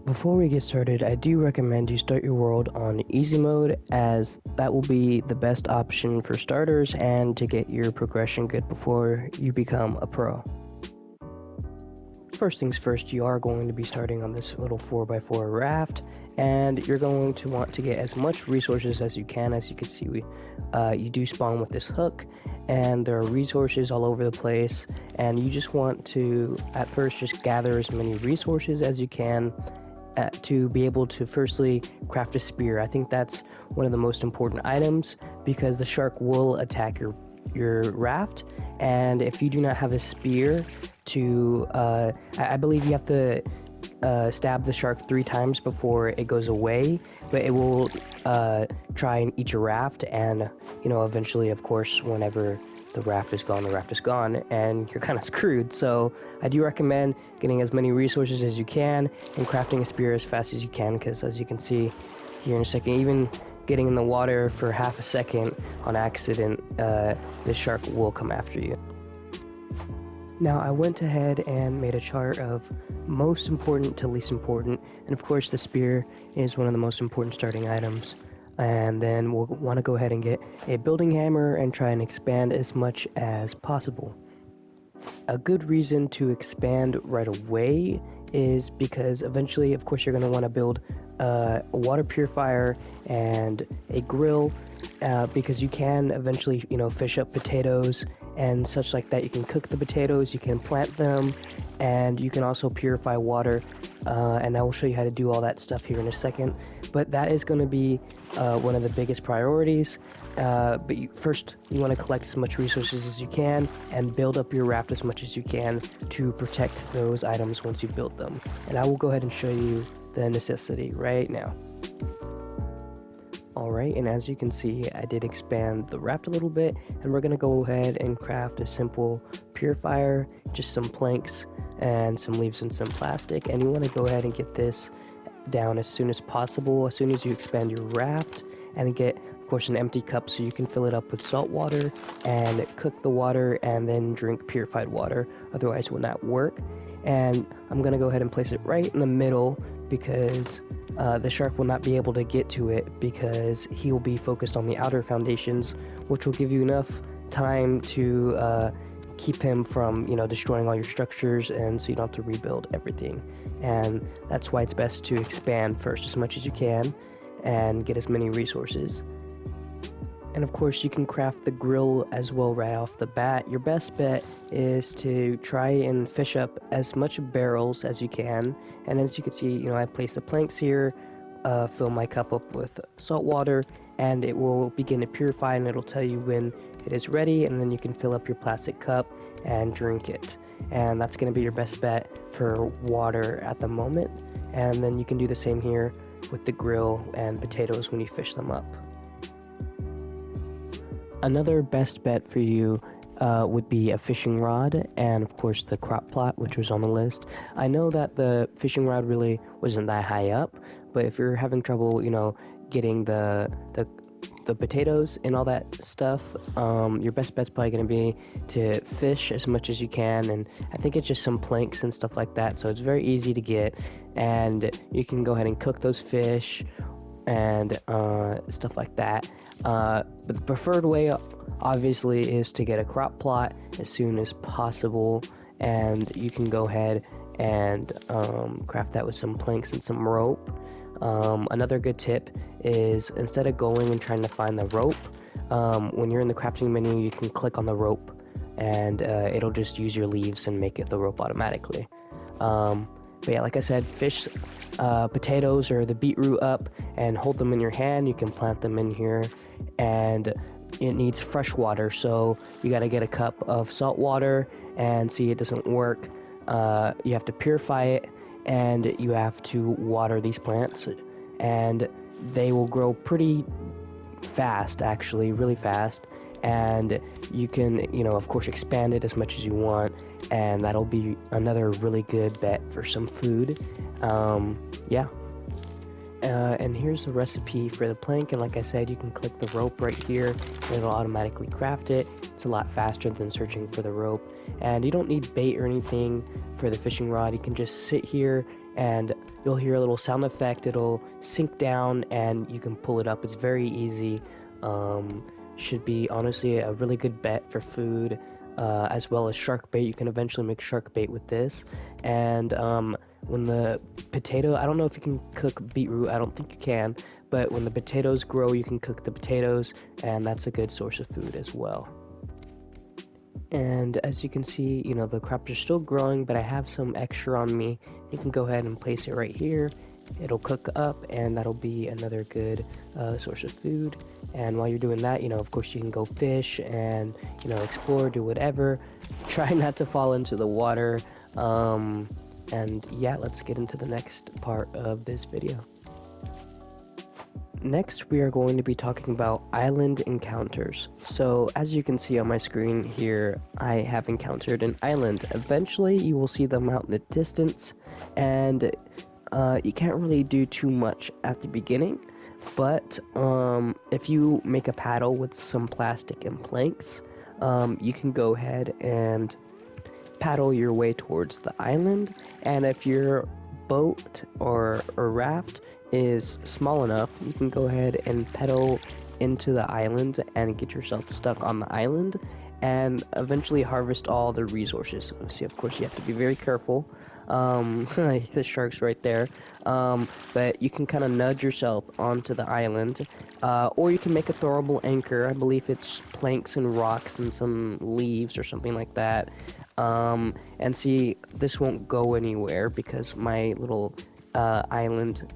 Before we get started, I do recommend you start your world on easy mode, as that will be the best option for starters and to get your progression good before you become a pro. First things first, you are going to be starting on this little 4x4 raft, and you're going to want to get as much resources as you can. As you can see, you do spawn with this hook, and there are resources all over the place, and you just want to at first just gather as many resources as you can to be able to firstly craft a spear. I think that's one of the most important items, because the shark will attack your raft, and if you do not have a spear to I believe you have to stab the shark 3 times before it goes away, but it will try and eat your raft, and eventually, of course, whenever the raft is gone, and you're kind of screwed. So I do recommend getting as many resources as you can and crafting a spear as fast as you can, because as you can see here in a second, even getting in the water for half a second on accident, the shark will come after you. Now, I went ahead and made a chart of most important to least important, and of course the spear is one of the most important starting items. And then we'll want to go ahead and get a building hammer and try and expand as much as possible. A good reason to expand right away is because eventually, of course, you're going to want to build a water purifier and a grill, because you can eventually, fish up potatoes and such like that. You can cook the potatoes, you can plant them, and you can also purify water, and I will show you how to do all that stuff here in a second. But that is going to be one of the biggest priorities. But first, you want to collect as much resources as you can and build up your raft as much as you can to protect those items once you build them. And I will go ahead and show you the necessity right now. Alright, and as you can see, I did expand the raft a little bit, and we're going to go ahead and craft a simple purifier, just some planks and some leaves and some plastic. And you want to go ahead and get this down as soon as possible, as soon as you expand your raft, and get, of course, an empty cup so you can fill it up with salt water and cook the water and then drink purified water, otherwise it will not work. And I'm going to go ahead and place it right in the middle, because the shark will not be able to get to it, because he will be focused on the outer foundations, which will give you enough time to keep him from destroying all your structures, and so you don't have to rebuild everything. And that's why it's best to expand first as much as you can and get as many resources. And of course, you can craft the grill as well right off the bat. Your best bet is to try and fish up as much barrels as you can. And as you can see, I placed the planks here, fill my cup up with salt water, and it will begin to purify, and it'll tell you when it is ready, and then you can fill up your plastic cup and drink it. And that's going to be your best bet for water at the moment. And then you can do the same here with the grill and potatoes when you fish them up. Another best bet for you would be a fishing rod, and of course the crop plot, which was on the list. I know that the fishing rod really wasn't that high up, but if you're having trouble, getting the potatoes and all that stuff, your best bet's probably going to be to fish as much as you can. And I think it's just some planks and stuff like that, so it's very easy to get, and you can go ahead and cook those fish and stuff like that. But the preferred way, obviously, is to get a crop plot as soon as possible, and you can go ahead and craft that with some planks and some rope. Another good tip is, instead of going and trying to find the rope, when you're in the crafting menu, you can click on the rope, and it'll just use your leaves and make it the rope automatically. But yeah, like I said, fish potatoes or the beetroot up and hold them in your hand. You can plant them in here, and it needs fresh water, so you got to get a cup of salt water, and see, it doesn't work. You have to purify it, and you have to water these plants, and they will grow pretty fast, actually, really fast. And you can, of course, expand it as much as you want, and that'll be another really good bet for some food. Yeah. And here's the recipe for the plank, and like I said, you can click the rope right here, and it'll automatically craft it. It's a lot faster than searching for the rope, and you don't need bait or anything for the fishing rod. You can just sit here and you'll hear a little sound effect. It'll sink down and you can pull it up. It's very easy. Should be honestly a really good bet for food, as well as shark bait. You can eventually make shark bait with this. And when the potato, I don't know if you can cook beetroot, I don't think you can, but when the potatoes grow, you can cook the potatoes, and that's a good source of food as well. And as you can see, you know, the crops are still growing, but I have some extra on me. You can go ahead and place it right here. It'll cook up, and that'll be another good source of food. And while you're doing that, you know, of course you can go fish and, you know, explore, do whatever. Try not to fall into the water. And yeah, let's get into the next part of this video. Next, we are going to be talking about island encounters. So, as you can see on my screen here, I have encountered an island. Eventually, you will see them out in the distance, and you can't really do too much at the beginning. But if you make a paddle with some plastic and planks, you can go ahead and paddle your way towards the island. And if your boat or raft is small enough, you can go ahead and pedal into the island and get yourself stuck on the island and eventually harvest all the resources. See, of course, you have to be very careful. The shark's right there. But you can kind of nudge yourself onto the island, or you can make a throwable anchor. I believe it's planks and rocks and some leaves or something like that. And see, this won't go anywhere because my little island,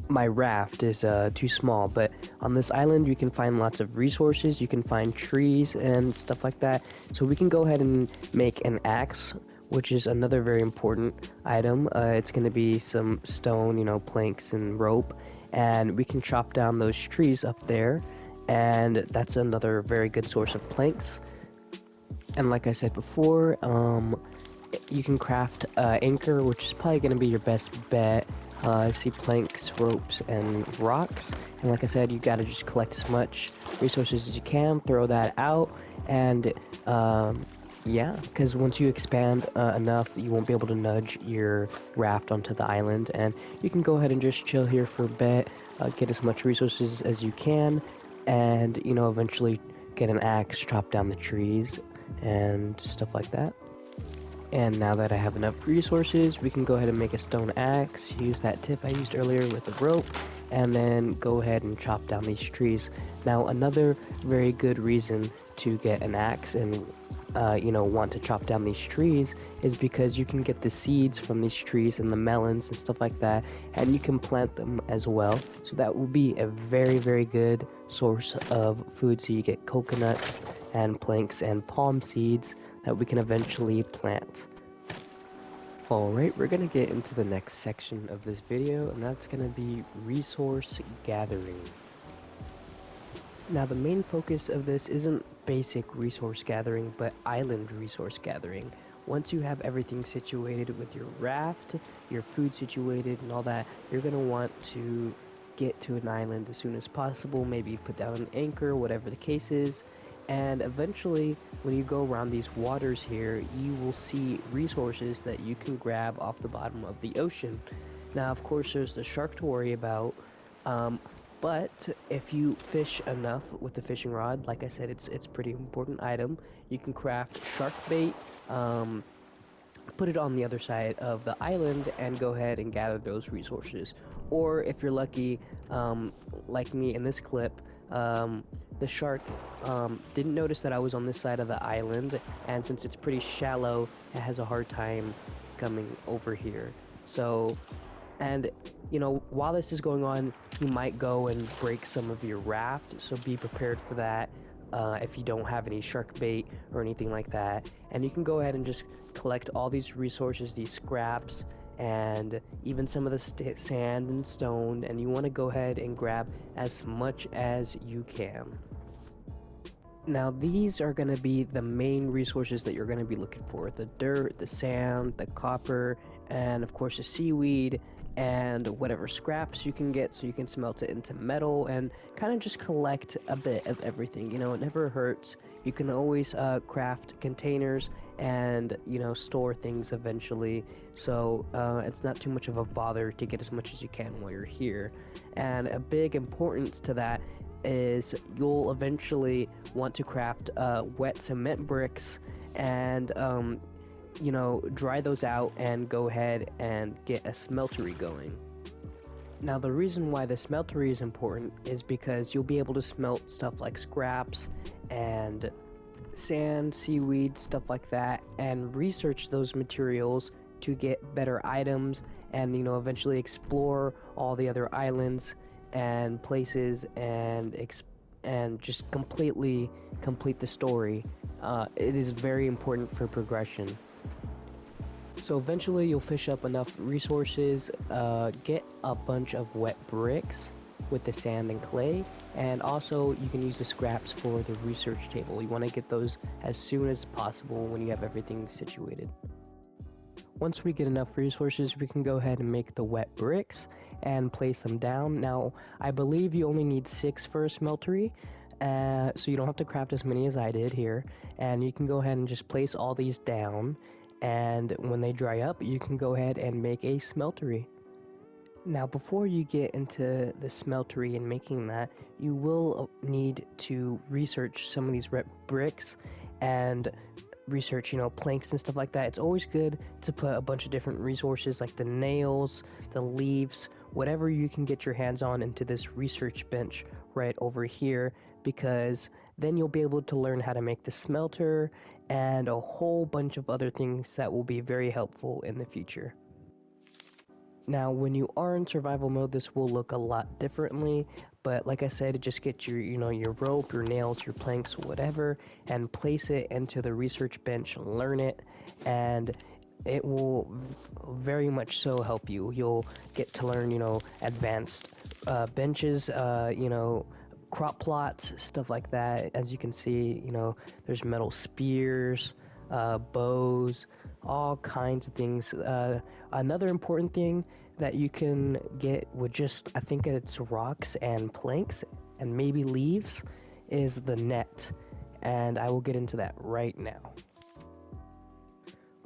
my raft is too small. But on this island you can find lots of resources. You can find trees and stuff like that. So we can go ahead and make an axe, which is another very important item. It's going to be some stone, you know, planks and rope, and we can chop down those trees up there, and that's another very good source of planks. And like I said before, you can craft anchor, which is probably going to be your best bet. I see planks, ropes, and rocks. And like I said, you got to just collect as much resources as you can, throw that out, and yeah, because once you expand enough, you won't be able to nudge your raft onto the island. And you can go ahead and just chill here for a bit, get as much resources as you can, and, you know, eventually get an axe, chop down the trees, and stuff like that. And now that I have enough resources, we can go ahead and make a stone axe, use that tip I used earlier with the rope, and then go ahead and chop down these trees. Now, another very good reason to get an axe and you know, want to chop down these trees is because you can get the seeds from these trees and the melons and stuff like that, and you can plant them as well. So that will be a very, very good source of food. So you get coconuts and planks and palm seeds that we can eventually plant. Alright, we're going to get into the next section of this video, and that's going to be resource gathering. Now, the main focus of this isn't basic resource gathering, but island resource gathering. Once you have everything situated with your raft, your food situated and all that, you're going to want to get to an island as soon as possible, maybe put down an anchor, whatever the case is. And eventually, when you go around these waters here, you will see resources that you can grab off the bottom of the ocean. Now, of course, there's the shark to worry about, but if you fish enough with the fishing rod, like I said, it's a pretty important item. You can craft shark bait, put it on the other side of the island, and go ahead and gather those resources. Or if you're lucky, like me in this clip, the shark didn't notice that I was on this side of the island, and since it's pretty shallow, it has a hard time coming over here. So, and you know, while this is going on, you might go and break some of your raft, so be prepared for that if you don't have any shark bait or anything like that. And you can go ahead and just collect all these resources, these scraps, and even some of the sand and stone, and you want to go ahead and grab as much as you can. Now, these are going to be the main resources that you're going to be looking for: the dirt, the sand, the copper, and of course the seaweed, and whatever scraps you can get so you can smelt it into metal, and kind of just collect a bit of everything. You know, it never hurts. You can always craft containers and store things eventually. So it's not too much of a bother to get as much as you can while you're here. And a big importance to that is you'll eventually want to craft wet cement bricks and dry those out and go ahead and get a smeltery going. Now, the reason why the smeltery is important is because you'll be able to smelt stuff like scraps and sand, seaweed, stuff like that, and research those materials to get better items and eventually explore all the other islands and places and just completely complete the story. It is very important for progression. So eventually you'll fish up enough resources, get a bunch of wet bricks with the sand and clay, and also you can use the scraps for the research table. You want to get those as soon as possible when you have everything situated. Once we get enough resources, we can go ahead and make the wet bricks and place them down. Now, I believe you only need 6 for a smeltery, so you don't have to craft as many as I did here, and you can go ahead and just place all these down, and when they dry up, you can go ahead and make a smeltery. Now, before you get into the smeltery and making that, you will need to research some of these wet bricks and research, planks and stuff like that. It's always good to put a bunch of different resources like the nails, the leaves, whatever you can get your hands on into this research bench right over here, because then you'll be able to learn how to make the smelter and a whole bunch of other things that will be very helpful in the future. Now, when you are in survival mode, this will look a lot differently, but like I said, just get your, your rope, your nails, your planks, whatever, and place it into the research bench, learn it, and it will very much so help you. You'll get to learn, advanced benches, crop plots, stuff like that. As you can see, there's metal spears, bows, all kinds of things. Another important thing that you can get with just, I think it's rocks and planks and maybe leaves, is the net, and I will get into that right now.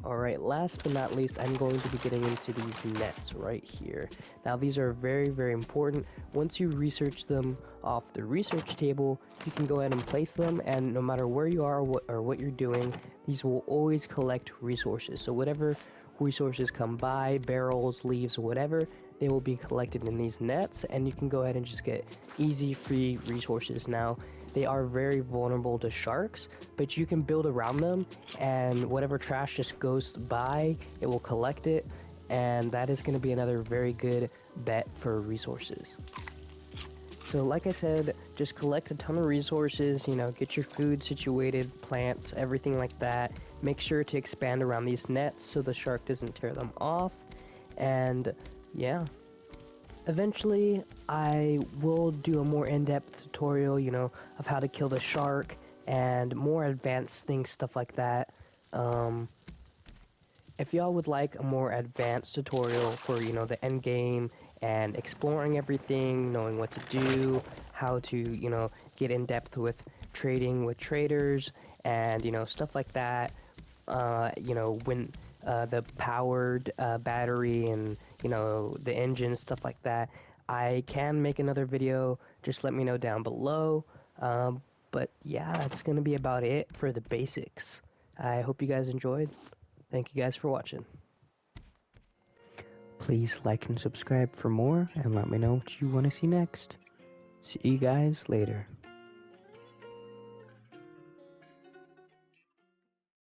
Alright, last but not least, I'm going to be getting into these nets right here. Now, these are very, very important. Once you research them off the research table, you can go ahead and place them, and no matter where you are or what you're doing, these will always collect resources. So whatever resources come by, barrels, leaves, whatever, they will be collected in these nets, and you can go ahead and just get easy, free resources. Now, they are very vulnerable to sharks, but you can build around them, and whatever trash just goes by, it will collect it, and that is going to be another very good bet for resources. So like I said, just collect a ton of resources, get your food situated, plants, everything like that. Make sure to expand around these nets so the shark doesn't tear them off, and yeah. Eventually, I will do a more in-depth tutorial, of how to kill the shark and more advanced things, stuff like that. If y'all would like a more advanced tutorial for, the end game and exploring everything, knowing what to do, how to, get in depth with trading with traders and, stuff like that, when the powered battery and the engine, stuff like that, I can make another video. Just let me know down below. But yeah, that's gonna be about it for the basics. I hope you guys enjoyed. Thank you guys for watching. Please like and subscribe for more, and let me know what you want to see next. See you guys later.